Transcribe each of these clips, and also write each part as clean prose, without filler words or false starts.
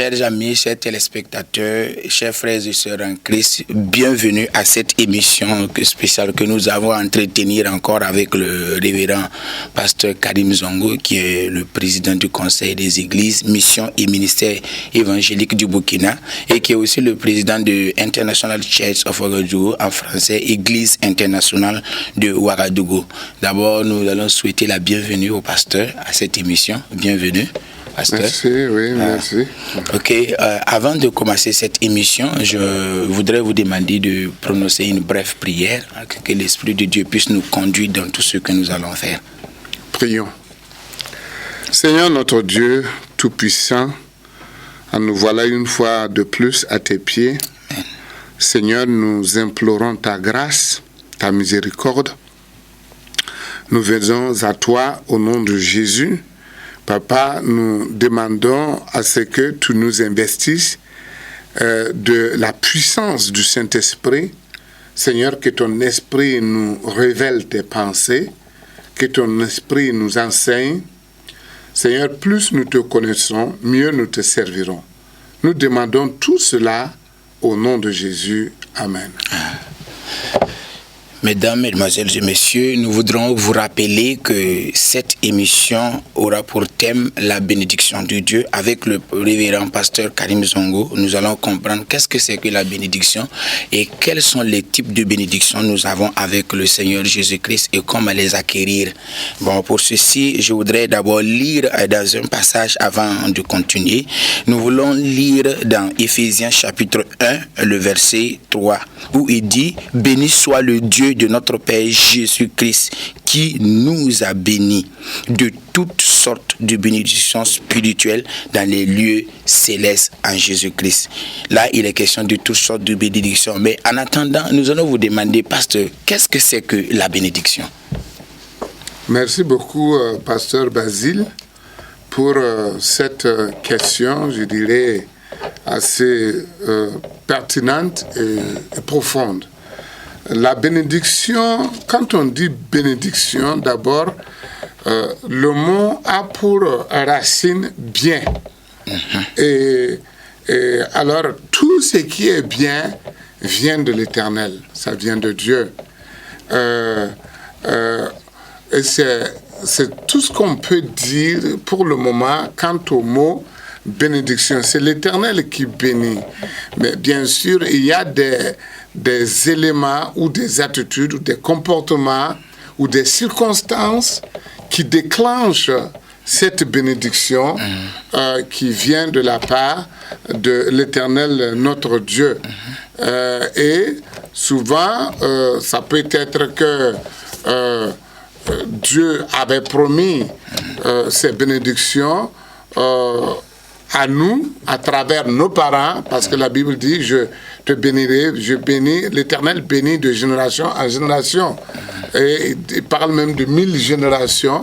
Chers amis, chers téléspectateurs, chers frères et sœurs en Christ, bienvenue à cette émission spéciale que nous avons à entretenir encore avec le révérend pasteur Karim Zongo, qui est le président du Conseil des Églises, Mission et Ministère évangélique du Burkina, et qui est aussi le président de International Church of Ouagadougou, en français, Église internationale de Ouagadougou. D'abord, nous allons souhaiter la bienvenue au pasteur à cette émission. Bienvenue. Pasteur. Merci, oui, merci. Ok, avant de commencer cette émission, je voudrais vous demander de prononcer une brève prière, que l'Esprit de Dieu puisse nous conduire dans tout ce que nous allons faire. Prions. Seigneur notre Dieu Tout-Puissant, nous voilà une fois de plus à tes pieds. Amen. Seigneur, nous implorons ta grâce, ta miséricorde. Nous venons à toi au nom de Jésus. Papa, nous demandons à ce que tu nous investisses de la puissance du Saint-Esprit. Seigneur, que ton esprit nous révèle tes pensées, que ton esprit nous enseigne. Seigneur, plus nous te connaissons, mieux nous te servirons. Nous demandons tout cela au nom de Jésus. Amen. Mesdames, Mesdemoiselles et Messieurs, nous voudrons vous rappeler que cette émission aura pour thème la bénédiction de Dieu. Avec le révérend pasteur Karim Zongo, nous allons comprendre qu'est-ce que c'est que la bénédiction et quels sont les types de bénédictions nous avons avec le Seigneur Jésus-Christ et comment les acquérir. Bon, pour ceci, je voudrais d'abord lire dans un passage avant de continuer. Nous voulons lire dans Éphésiens chapitre 1, le verset 3, où il dit « Béni soit le Dieu de notre Père Jésus-Christ qui nous a bénis de toutes sortes de bénédictions spirituelles dans les lieux célestes en Jésus-Christ. » Là, il est question de toutes sortes de bénédictions. Mais en attendant, nous allons vous demander, pasteur, qu'est-ce que c'est que la bénédiction? Merci beaucoup, pasteur Basile, pour cette question, je dirais, assez pertinente et profonde. La bénédiction, quand on dit bénédiction, d'abord, le mot a pour racine bien. Et alors, tout ce qui est bien vient de l'Éternel, ça vient de Dieu. Et c'est tout ce qu'on peut dire pour le moment quant au mot bénédiction. C'est l'Éternel qui bénit. Mais bien sûr, il y a des éléments ou des attitudes ou des comportements ou des circonstances qui déclenchent cette bénédiction qui vient de la part de l'Éternel, notre Dieu. Et souvent, ça peut être que Dieu avait promis ces bénédictions à nous, à travers nos parents, parce que la Bible dit, je te bénirai, je bénis, l'Éternel bénit de génération en génération. Et il parle même de 1000 générations.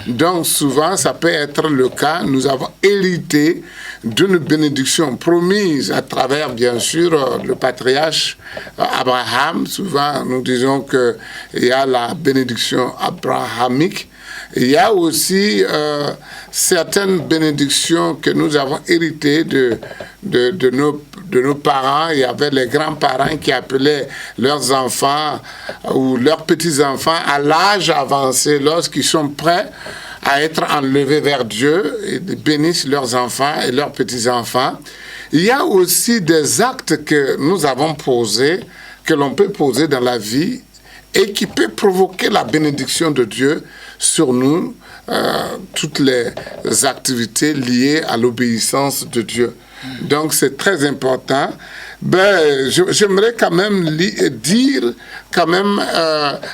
Donc souvent, ça peut être le cas. Nous avons hérité d'une bénédiction promise à travers, bien sûr, le patriarche Abraham. Souvent, nous disons qu'il y a la bénédiction abrahamique. Il y a aussi certaines bénédictions que nous avons héritées de nos parents. Il y avait les grands-parents qui appelaient leurs enfants ou leurs petits-enfants à l'âge avancé, lorsqu'ils sont prêts à être enlevés vers Dieu, et ils bénissent leurs enfants et leurs petits-enfants. Il y a aussi des actes que nous avons posés, que l'on peut poser dans la vie, et qui peut provoquer la bénédiction de Dieu sur nous, toutes les activités liées à l'obéissance de Dieu. Donc c'est très important. J'aimerais quand même dire quand même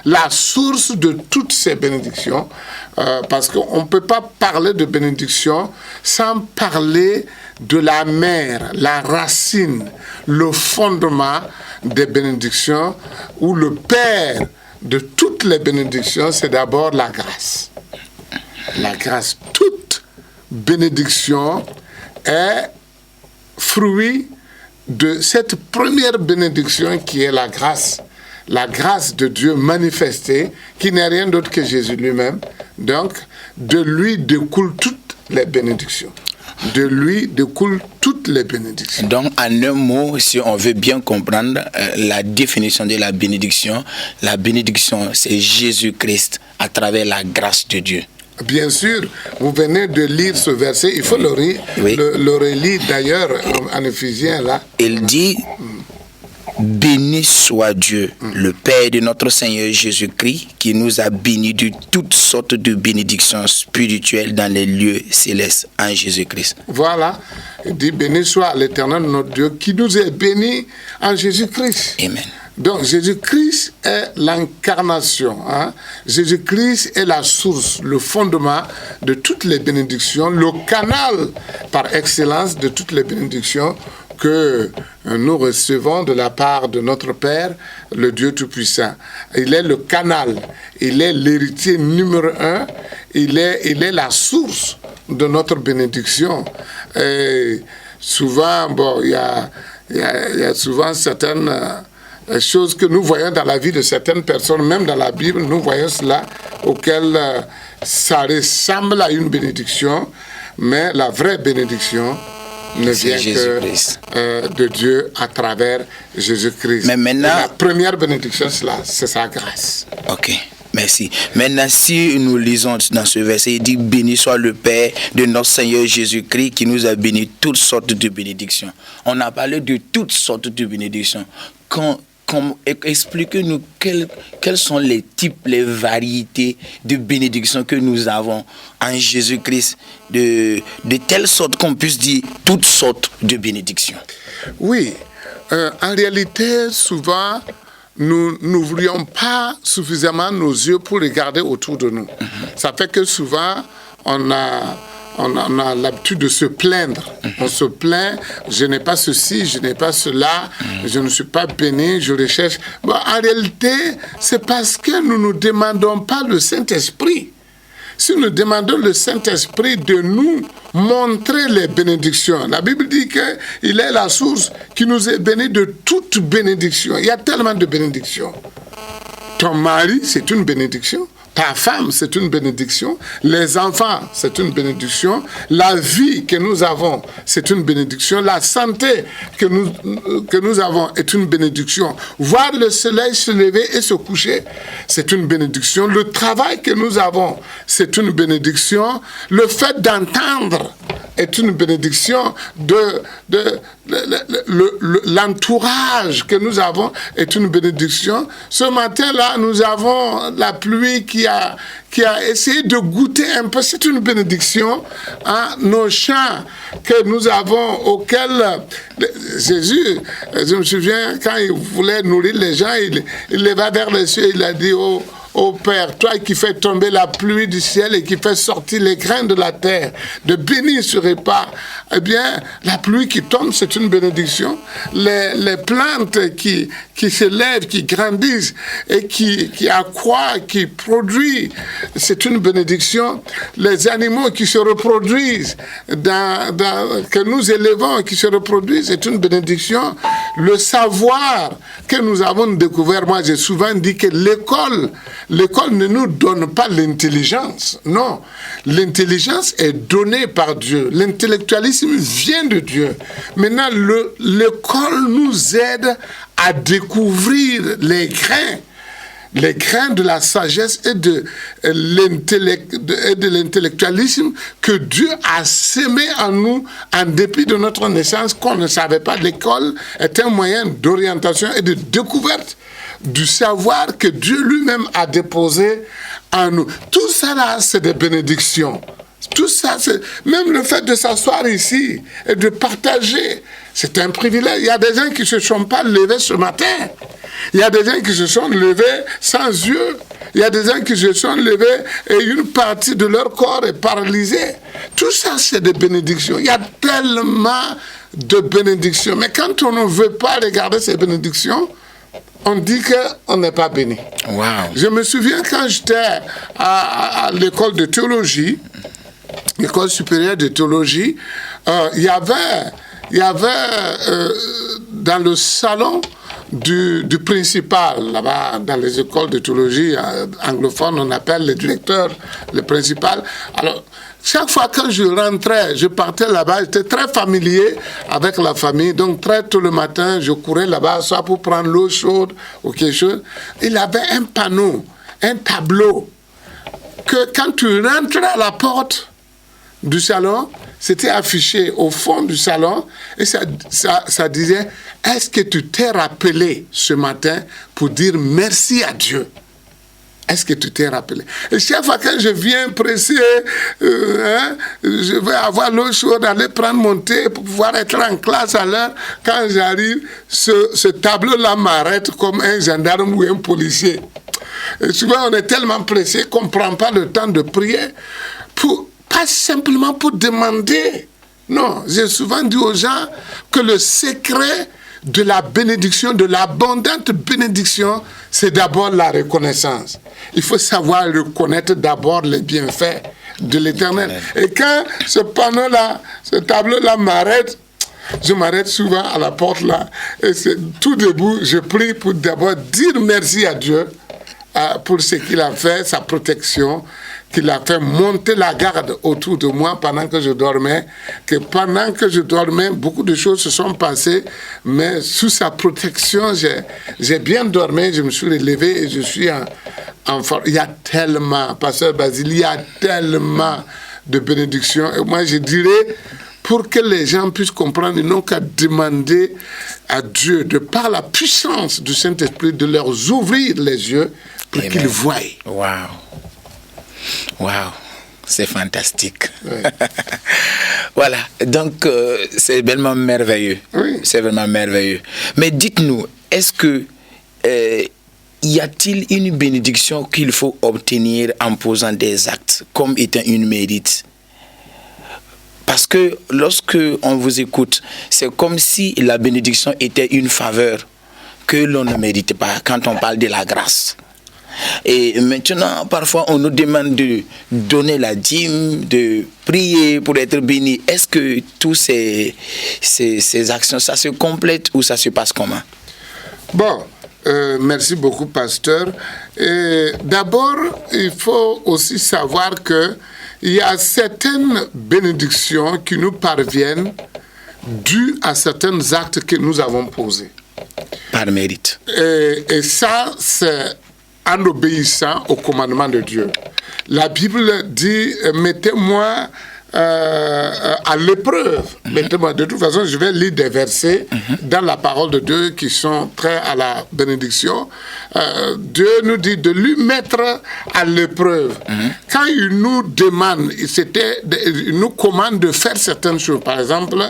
la source de toutes ces bénédictions, parce qu'on ne peut pas parler de bénédiction sans parler de la mère, la racine, le fondement des bénédictions, ou le père de toutes les bénédictions, c'est d'abord la grâce. La grâce, toute bénédiction est fruit de cette première bénédiction qui est la grâce de Dieu manifestée, qui n'est rien d'autre que Jésus lui-même. Donc, de lui découlent toutes les bénédictions. De lui découlent toutes les bénédictions. Donc, en un mot, si on veut bien comprendre la définition de la bénédiction, c'est Jésus-Christ à travers la grâce de Dieu. Bien sûr, vous venez de lire ce verset, il faut le relire d'ailleurs en Éphésiens là. Il dit, béni soit Dieu, le Père de notre Seigneur Jésus-Christ, qui nous a bénis de toutes sortes de bénédictions spirituelles dans les lieux célestes en Jésus-Christ. Voilà, il dit, béni soit l'Éternel notre Dieu, qui nous est béni en Jésus-Christ. Amen. Donc Jésus-Christ est l'incarnation. Jésus-Christ est la source, le fondement de toutes les bénédictions, le canal par excellence de toutes les bénédictions que nous recevons de la part de notre Père, le Dieu Tout-Puissant. Il est le canal, il est l'héritier numéro 1, il est la source de notre bénédiction. Et souvent, il y a souvent certaines choses que nous voyons dans la vie de certaines personnes, même dans la Bible, nous voyons cela, auquel ça ressemble à une bénédiction, mais la vraie bénédiction ne vient que de Dieu à travers Jésus-Christ. Mais maintenant, la première bénédiction, c'est sa grâce. Ok. Merci. Maintenant, si nous lisons dans ce verset, il dit, béni soit le Père de notre Seigneur Jésus-Christ qui nous a béni toutes sortes de bénédictions. On a parlé de toutes sortes de bénédictions. Expliquez-nous quels sont les types, les variétés de bénédictions que nous avons en Jésus-Christ, de telle sorte qu'on puisse dire toutes sortes de bénédictions. Oui, en réalité, souvent, nous n'ouvrions pas suffisamment nos yeux pour regarder autour de nous. Ça fait que souvent, on a l'habitude de se plaindre. On se plaint, je n'ai pas ceci, je n'ai pas cela, je ne suis pas béni, je recherche. Bon, en réalité, c'est parce que nous ne demandons pas le Saint-Esprit. Si nous demandons le Saint-Esprit de nous montrer les bénédictions, la Bible dit qu'il est la source qui nous est bénie de toute bénédiction. Il y a tellement de bénédictions. Ton mari, c'est une bénédiction. Ta femme, c'est une bénédiction. Les enfants, c'est une bénédiction. La vie que nous avons, c'est une bénédiction. La santé que nous avons est une bénédiction. Voir le soleil se lever et se coucher, c'est une bénédiction. Le travail que nous avons, c'est une bénédiction. Le fait d'entendre est une bénédiction. L'entourage que nous avons est une bénédiction. Ce matin-là, nous avons la pluie qui a essayé de goûter un peu, c'est une bénédiction. Nos champs que nous avons, auxquels Jésus, je me souviens, quand il voulait nourrir les gens, il leva vers les cieux, il a dit ô Père, toi qui fais tomber la pluie du ciel et qui fais sortir les grains de la terre, de bénir ce repas, eh bien, la pluie qui tombe, c'est une bénédiction. Les plantes qui se lèvent, qui grandissent et qui accroissent, qui produisent, c'est une bénédiction. Les animaux qui se reproduisent, que nous élevons, qui se reproduisent, c'est une bénédiction. Le savoir que nous avons découvert, moi j'ai souvent dit que l'école ne nous donne pas l'intelligence. Non, l'intelligence est donnée par Dieu. L'intellectualisme vient de Dieu. Maintenant, l'école nous aide à découvrir les grains de la sagesse et de l'intellectualisme que Dieu a sémé en nous en dépit de notre naissance, qu'on ne savait pas. L'école est un moyen d'orientation et de découverte du savoir que Dieu lui-même a déposé en nous. Tout ça là, c'est des bénédictions. Tout ça, même le fait de s'asseoir ici et de partager, c'est un privilège. Il y a des gens qui ne se sont pas levés ce matin. Il y a des gens qui se sont levés sans yeux. Il y a des gens qui se sont levés et une partie de leur corps est paralysée. Tout ça, c'est des bénédictions. Il y a tellement de bénédictions. Mais quand on ne veut pas regarder ces bénédictions, on dit qu'on n'est pas béni. Wow. Je me souviens quand j'étais à l'école de théologie, l'école supérieure de théologie, il y avait dans le salon du principal. Là-bas, dans les écoles de théologie anglophones, on appelle le directeur le principal. Alors, chaque fois que je rentrais, je partais là-bas, j'étais très familier avec la famille. Donc, très tôt le matin, je courais là-bas, soit pour prendre l'eau chaude ou quelque chose. Il avait un panneau, un tableau, que quand tu rentrais à la porte du salon, c'était affiché au fond du salon et ça disait « Est-ce que tu t'es rappelé ce matin pour dire merci à Dieu ?» Est-ce que tu t'es rappelé? Et chaque fois que je viens pressé, je vais avoir l'eau chaude, aller prendre mon thé pour pouvoir être en classe à l'heure. Quand j'arrive, ce tableau-là m'arrête comme un gendarme ou un policier. Et souvent, on est tellement pressé qu'on ne prend pas le temps de prier, pas simplement pour demander. Non, j'ai souvent dit aux gens que le secret de la bénédiction, de l'abondante bénédiction, c'est d'abord la reconnaissance. Il faut savoir reconnaître d'abord les bienfaits de l'Éternel. Et quand ce panneau-là, ce tableau-là m'arrête, je m'arrête souvent à la porte là, et c'est tout debout, je prie pour d'abord dire merci à Dieu pour ce qu'il a fait, sa protection, qu'il a fait monter la garde autour de moi pendant que je dormais, que pendant que je dormais, beaucoup de choses se sont passées, mais sous sa protection, j'ai bien dormi, je me suis relevé et je suis en forme. Il y a tellement, Pasteur Basile, il y a tellement de bénédictions. Et moi, je dirais, pour que les gens puissent comprendre, ils n'ont qu'à demander à Dieu, de par la puissance du Saint-Esprit, de leur ouvrir les yeux pour qu'ils voient. Waouh! Waouh, c'est fantastique. Oui. Voilà, donc c'est vraiment merveilleux. Oui. C'est vraiment merveilleux. Mais dites-nous, est-ce que y a-t-il une bénédiction qu'il faut obtenir en posant des actes comme étant une mérite? Parce que lorsque on vous écoute, c'est comme si la bénédiction était une faveur que l'on ne mérite pas quand on parle de la grâce. Et maintenant, parfois, on nous demande de donner la dîme, de prier pour être béni. Est-ce que toutes ces actions, ça se complète ou ça se passe comment? Bon, merci beaucoup, pasteur. D'abord, il faut aussi savoir qu'il y a certaines bénédictions qui nous parviennent dues à certains actes que nous avons posés. Par mérite. Et ça, c'est en obéissant au commandement de Dieu. La Bible dit, mettez-moi à l'épreuve. Mettez-moi. De toute façon, je vais lire des versets dans la parole de Dieu qui sont très à la bénédiction. Dieu nous dit de lui mettre à l'épreuve. Quand il nous demande, il nous commande de faire certaines choses. Par exemple,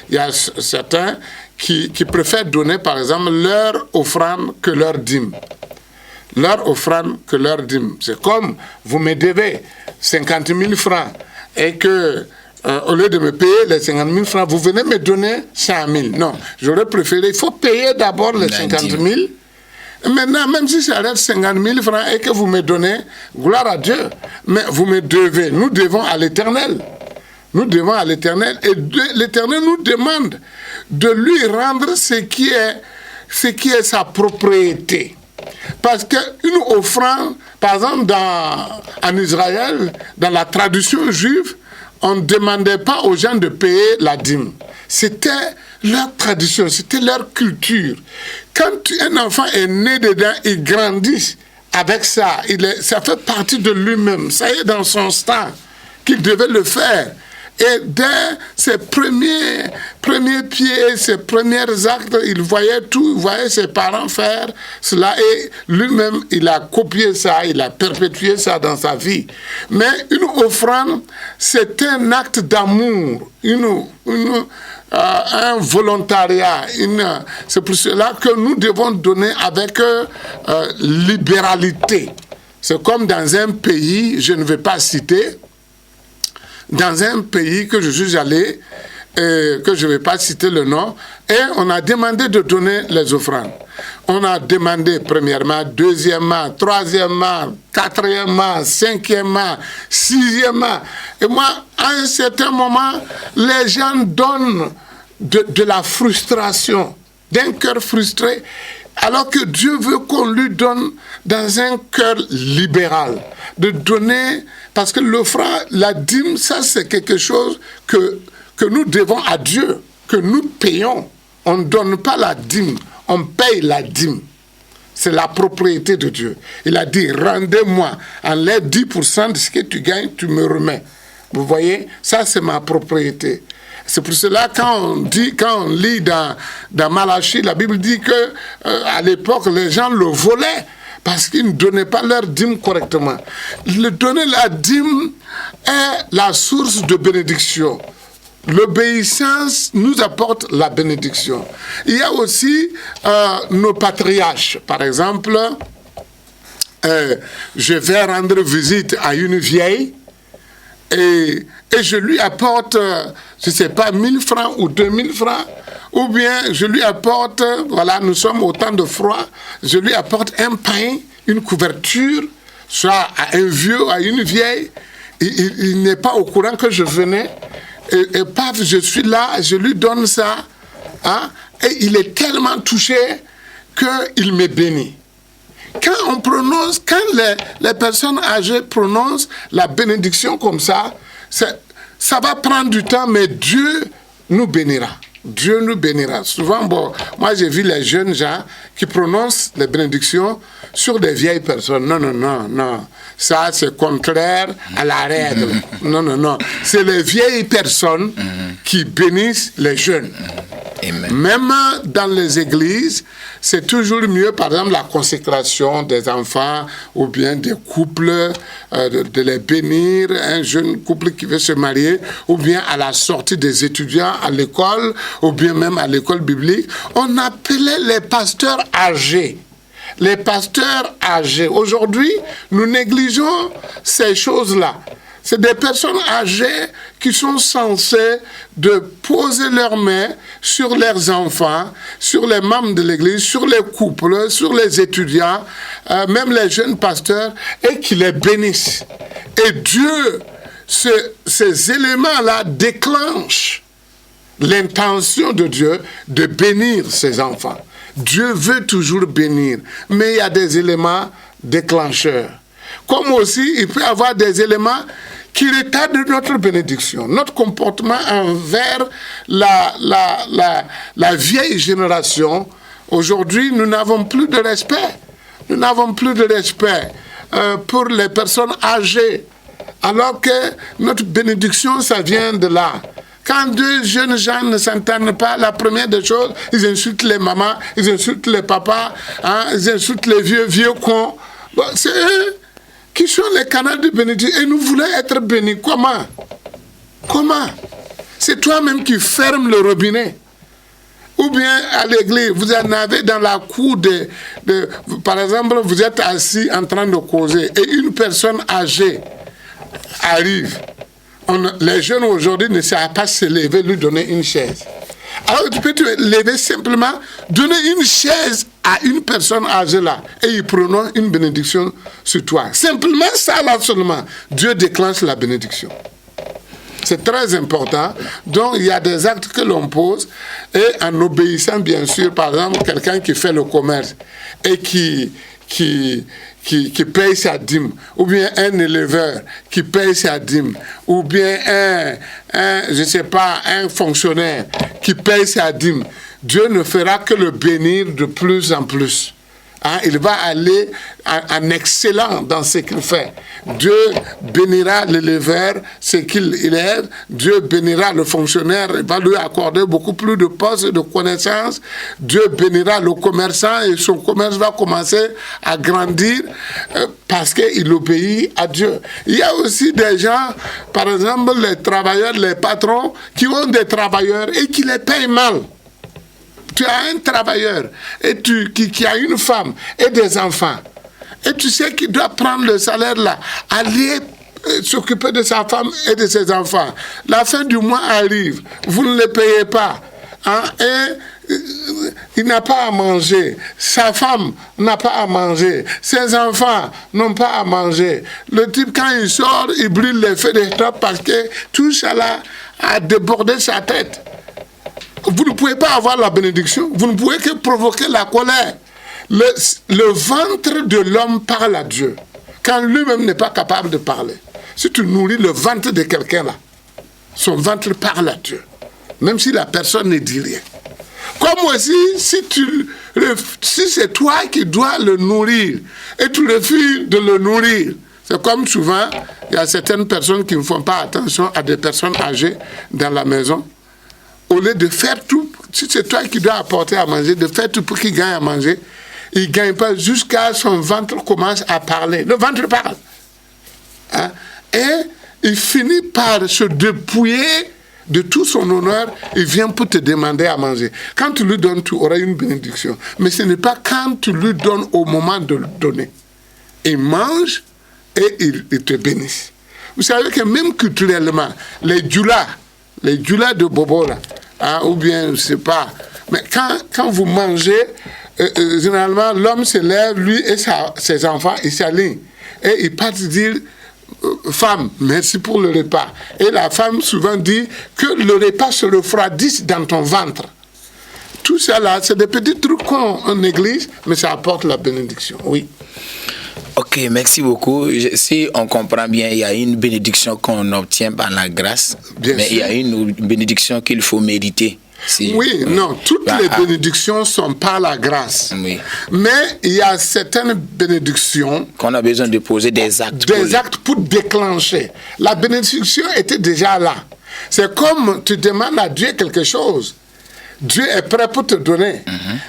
il y a certains qui préfèrent donner, par exemple, leur offrande que leur dîme. Leur offrande que leur dîme. C'est comme vous me devez 50 000 francs et que au lieu de me payer les 50 000 francs, vous venez me donner 100 000. Non, j'aurais préféré, il faut payer d'abord les 50 000. Maintenant, même si ça reste 50 000 francs et que vous me donnez, gloire à Dieu, mais vous me devez, nous devons à l'Éternel. Nous devons à l'Éternel et l'Éternel nous demande de lui rendre ce qui est sa propriété. Parce qu'une offrande, par exemple en Israël, dans la tradition juive, on ne demandait pas aux gens de payer la dîme. C'était leur tradition, c'était leur culture. Quand un enfant est né dedans, il grandit avec ça. Ça fait partie de lui-même. Ça y est dans son sang qu'il devait le faire. Et dès ses premiers pieds, ses premiers actes, il voyait tout, il voyait ses parents faire cela et lui-même, il a copié ça, il a perpétué ça dans sa vie. Mais une offrande, c'est un acte d'amour, un volontariat. C'est pour cela que nous devons donner avec libéralité. C'est comme dans un pays, je ne vais pas citer, dans un pays que je suis allé, que je ne vais pas citer le nom, et on a demandé de donner les offrandes. On a demandé premièrement, deuxièmement, troisièmement, quatrièmement, cinquièmement, sixièmement. Et moi, à un certain moment, les gens donnent de la frustration, d'un cœur frustré. Alors que Dieu veut qu'on lui donne dans un cœur libéral, de donner, parce que l'offrande, la dîme, ça c'est quelque chose que nous devons à Dieu, que nous payons. On ne donne pas la dîme, on paye la dîme. C'est la propriété de Dieu. Il a dit, rendez-moi, enlève 10% de ce que tu gagnes, tu me remets. Vous voyez, ça c'est ma propriété. C'est pour cela quand on lit dans Malachie, la Bible dit que à l'époque les gens le volaient parce qu'ils ne donnaient pas leur dîme correctement. Le donner la dîme est la source de bénédiction. L'obéissance nous apporte la bénédiction. Il y a aussi nos patriarches. Par exemple, je vais rendre visite à une vieille et je lui apporte, je ne sais pas, 1000 francs ou 2000 francs, ou bien je lui apporte, voilà, nous sommes au temps de froid, je lui apporte un pain, une couverture, soit à un vieux, à une vieille, il n'est pas au courant que je venais, et paf, je suis là, je lui donne ça, hein, et il est tellement touché qu'il me bénit. Quand les personnes âgées prononcent la bénédiction comme ça va prendre du temps, mais Dieu nous bénira. Dieu nous bénira. Souvent, moi j'ai vu les jeunes gens qui prononcent les bénédictions sur des vieilles personnes. Non. Ça, c'est contraire à la règle. Non. C'est les vieilles personnes qui bénissent les jeunes. Amen. Même dans les églises, c'est toujours mieux, par exemple, la consécration des enfants ou bien des couples, de les bénir, un jeune couple qui veut se marier, ou bien à la sortie des étudiants à l'école, ou bien même à l'école biblique. On appelait les pasteurs âgés. Les pasteurs âgés. Aujourd'hui, nous négligeons ces choses-là. C'est des personnes âgées qui sont censées de poser leurs mains sur leurs enfants, sur les membres de l'église, sur les couples, sur les étudiants, même les jeunes pasteurs, et qui les bénissent. Et Dieu, ces éléments-là déclenchent l'intention de Dieu de bénir ses enfants. Dieu veut toujours bénir, mais il y a des éléments déclencheurs. Comme aussi, il peut y avoir des éléments qui retardent notre bénédiction, notre comportement envers la vieille génération. Aujourd'hui, nous n'avons plus de respect. Nous n'avons plus de respect pour les personnes âgées, alors que notre bénédiction, ça vient de là. Quand deux jeunes gens ne s'entendent pas, la première des choses, ils insultent les mamans, ils insultent les papas, hein, ils insultent les vieux cons. Bon, c'est eux qui sont les canaux de bénédiction. Et nous voulons être bénis. Comment? C'est toi-même qui fermes le robinet. Ou bien à l'église, vous en avez dans la cour par exemple, vous êtes assis en train de causer et une personne âgée arrive. Les jeunes aujourd'hui ne savent pas se lever, lui donner une chaise. Alors tu peux te lever simplement, donner une chaise à une personne âgée là, et il prononce une bénédiction sur toi. Simplement ça là seulement, Dieu déclenche la bénédiction. C'est très important. Donc il y a des actes que l'on pose, et en obéissant bien sûr, par exemple, quelqu'un qui fait le commerce et qui paye sa dîme, ou bien un éleveur qui paye sa dîme, ou bien un fonctionnaire qui paye sa dîme, Dieu ne fera que le bénir de plus en plus. Hein, il va aller en excellent dans ce qu'il fait. Dieu bénira l'éleveur, ce qu'il élève. Dieu bénira le fonctionnaire, il va lui accorder beaucoup plus de postes et de connaissances. Dieu bénira le commerçant et son commerce va commencer à grandir parce qu'il obéit à Dieu. Il y a aussi des gens, par exemple les travailleurs, les patrons, qui ont des travailleurs et qui les payent mal. Tu as un travailleur et qui a une femme et des enfants. Et tu sais qu'il doit prendre le salaire là, aller s'occuper de sa femme et de ses enfants. La fin du mois arrive, vous ne les payez pas. Hein, et il n'a pas à manger. Sa femme n'a pas à manger. Ses enfants n'ont pas à manger. Le type, quand il sort, il brûle les feux des top parce que tout ça là a débordé sa tête. Vous ne pouvez pas avoir la bénédiction. Vous ne pouvez que provoquer la colère. Le ventre de l'homme parle à Dieu, quand lui-même n'est pas capable de parler. Si tu nourris le ventre de quelqu'un là, son ventre parle à Dieu, même si la personne ne dit rien. Comme aussi, si c'est toi qui dois le nourrir et tu refuses de le nourrir, c'est comme souvent, il y a certaines personnes qui ne font pas attention à des personnes âgées dans la maison. Au lieu de faire tout, si c'est toi qui dois apporter à manger, de faire tout pour qu'il gagne à manger, il ne gagne pas jusqu'à son ventre commence à parler. Le ventre parle. Hein? Et il finit par se dépouiller de tout son honneur, il vient pour te demander à manger. Quand tu lui donnes, tu auras une bénédiction. Mais ce n'est pas quand tu lui donnes au moment de le donner. Il mange et il te bénit. Vous savez que même culturellement, les djoulas de Bobo, là, hein, ou bien, je ne sais pas, mais quand vous mangez, généralement, l'homme se lève, lui et ses enfants, ils s'alignent. Et ils partent dire, femme, merci pour le repas. Et la femme souvent dit que le repas se refroidisse dans ton ventre. Tout ça là, c'est des petits trucs qu'on néglige, mais ça apporte la bénédiction, oui. Ok, merci beaucoup. Si on comprend bien, il y a une bénédiction qu'on obtient par la grâce, mais il y a une bénédiction qu'il faut mériter. Oui, non, toutes les bénédictions sont par la grâce. Oui. Mais il y a certaines bénédictions qu'on a besoin de poser des actes. Des actes pour déclencher. La bénédiction était déjà là. C'est comme tu demandes à Dieu quelque chose. Dieu est prêt pour te donner.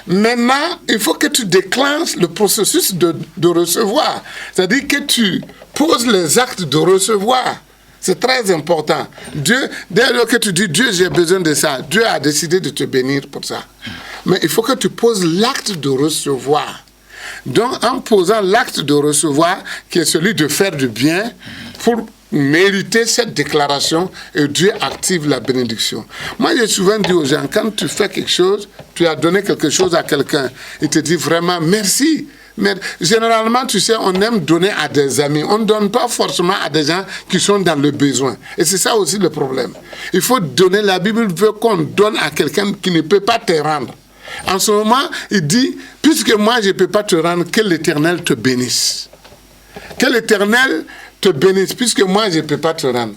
Maintenant, il faut que tu déclenches le processus de recevoir. C'est-à-dire que tu poses les actes de recevoir. C'est très important. Dieu, dès lors que tu dis, Dieu, j'ai besoin de ça, Dieu a décidé de te bénir pour ça. Mais il faut que tu poses l'acte de recevoir. Donc, en posant l'acte de recevoir, qui est celui de faire du bien, pour mériter cette déclaration, et Dieu active la bénédiction. Moi, j'ai souvent dit aux gens, quand tu fais quelque chose, tu as donné quelque chose à quelqu'un, il te dit vraiment merci. Mais généralement, tu sais, on aime donner à des amis. On ne donne pas forcément à des gens qui sont dans le besoin. Et c'est ça aussi le problème. Il faut donner, la Bible veut qu'on donne à quelqu'un qui ne peut pas te rendre. En ce moment, il dit, puisque moi je ne peux pas te rendre, que l'Éternel te bénisse. Que l'Éternel te bénisse, puisque moi je ne peux pas te rendre.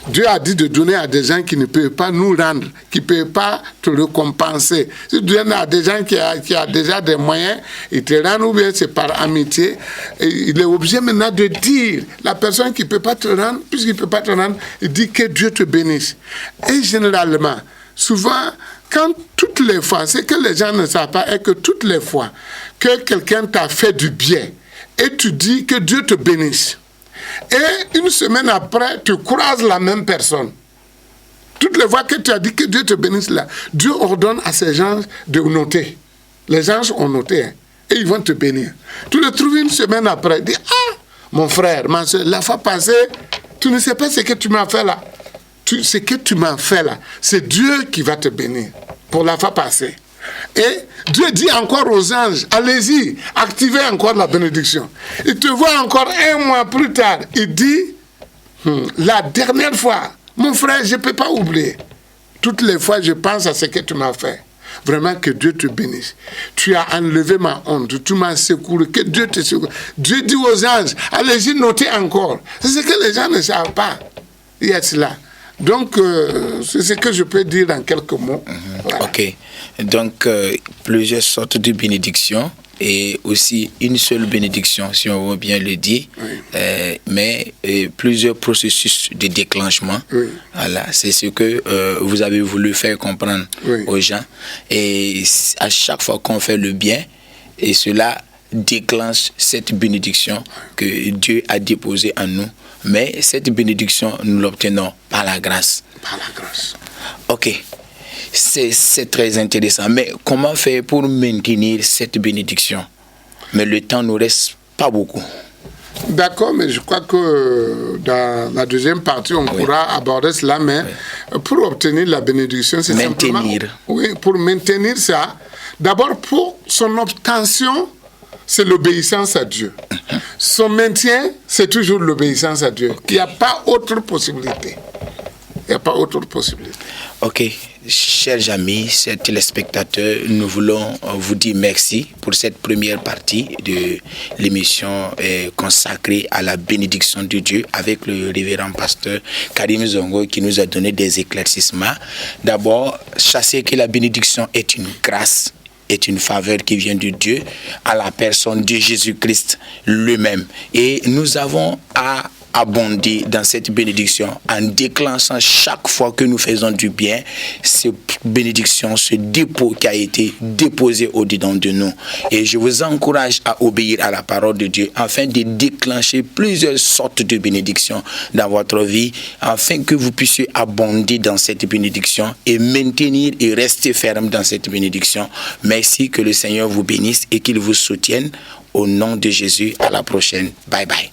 Dieu a dit de donner à des gens qui ne peuvent pas nous rendre, qui ne peuvent pas te récompenser. Si tu donnes à des gens qui ont déjà des moyens, ils te rendent, ou bien c'est par amitié, et il est obligé maintenant de dire, la personne qui ne peut pas te rendre, puisqu'il ne peut pas te rendre, il dit que Dieu te bénisse. Et généralement, souvent, quand toutes les fois, ce que les gens ne savent pas est que toutes les fois que quelqu'un t'a fait du bien, et tu dis que Dieu te bénisse, et une semaine après, tu croises la même personne. Toutes les fois que tu as dit que Dieu te bénisse là, Dieu ordonne à ces gens de noter. Les gens ont noté, hein, et ils vont te bénir. Tu le trouves une semaine après, dis, ah, mon frère, ma soeur, la fois passée, tu ne sais pas ce que tu m'as fait là. Ce que tu m'as fait là, c'est Dieu qui va te bénir pour la fois passée. Et Dieu dit encore aux anges, allez-y, activez encore la bénédiction. Il te voit encore un mois plus tard. Il dit, la dernière fois, mon frère, je ne peux pas oublier. Toutes les fois, je pense à ce que tu m'as fait. Vraiment, que Dieu te bénisse. Tu as enlevé ma honte, tu m'as secouru, que Dieu te secoue. Dieu dit aux anges, allez-y, notez encore. C'est ce que les gens ne savent pas. Il y a cela. Donc, c'est ce que je peux dire en quelques mots. Voilà. Ok. Donc, plusieurs sortes de bénédictions et aussi une seule bénédiction, si on veut bien le dire, oui. Mais plusieurs processus de déclenchement. Oui. Voilà, c'est ce que vous avez voulu faire comprendre oui. aux gens. Et à chaque fois qu'on fait le bien, et cela déclenche cette bénédiction que Dieu a déposée en nous. Mais cette bénédiction, nous l'obtenons par la grâce. Par la grâce. Ok. C'est très intéressant. Mais comment faire pour maintenir cette bénédiction? Mais le temps ne nous reste pas beaucoup. D'accord, mais je crois que dans la deuxième partie, on oui. pourra aborder cela. Mais oui. pour obtenir la bénédiction, c'est simplement... Oui, pour maintenir ça. D'abord, pour son obtention, c'est l'obéissance à Dieu. Son maintien, c'est toujours l'obéissance à Dieu. Okay. Il n'y a pas autre possibilité. Il n'y a pas autre possibilité. Ok. chers amis, chers téléspectateurs, nous voulons vous dire merci pour cette première partie de l'émission consacrée à la bénédiction de Dieu avec le révérend pasteur Karim Zongo qui nous a donné des éclaircissements. D'abord, sachez que la bénédiction est une grâce, est une faveur qui vient de Dieu à la personne de Jésus-Christ lui-même. Et nous avons à abonder dans cette bénédiction en déclenchant chaque fois que nous faisons du bien, cette bénédiction, ce dépôt qui a été déposé au-dedans de nous. Et je vous encourage à obéir à la parole de Dieu afin de déclencher plusieurs sortes de bénédictions dans votre vie, afin que vous puissiez abonder dans cette bénédiction et maintenir et rester ferme dans cette bénédiction. Merci, que le Seigneur vous bénisse et qu'il vous soutienne. Au nom de Jésus, à la prochaine. Bye bye.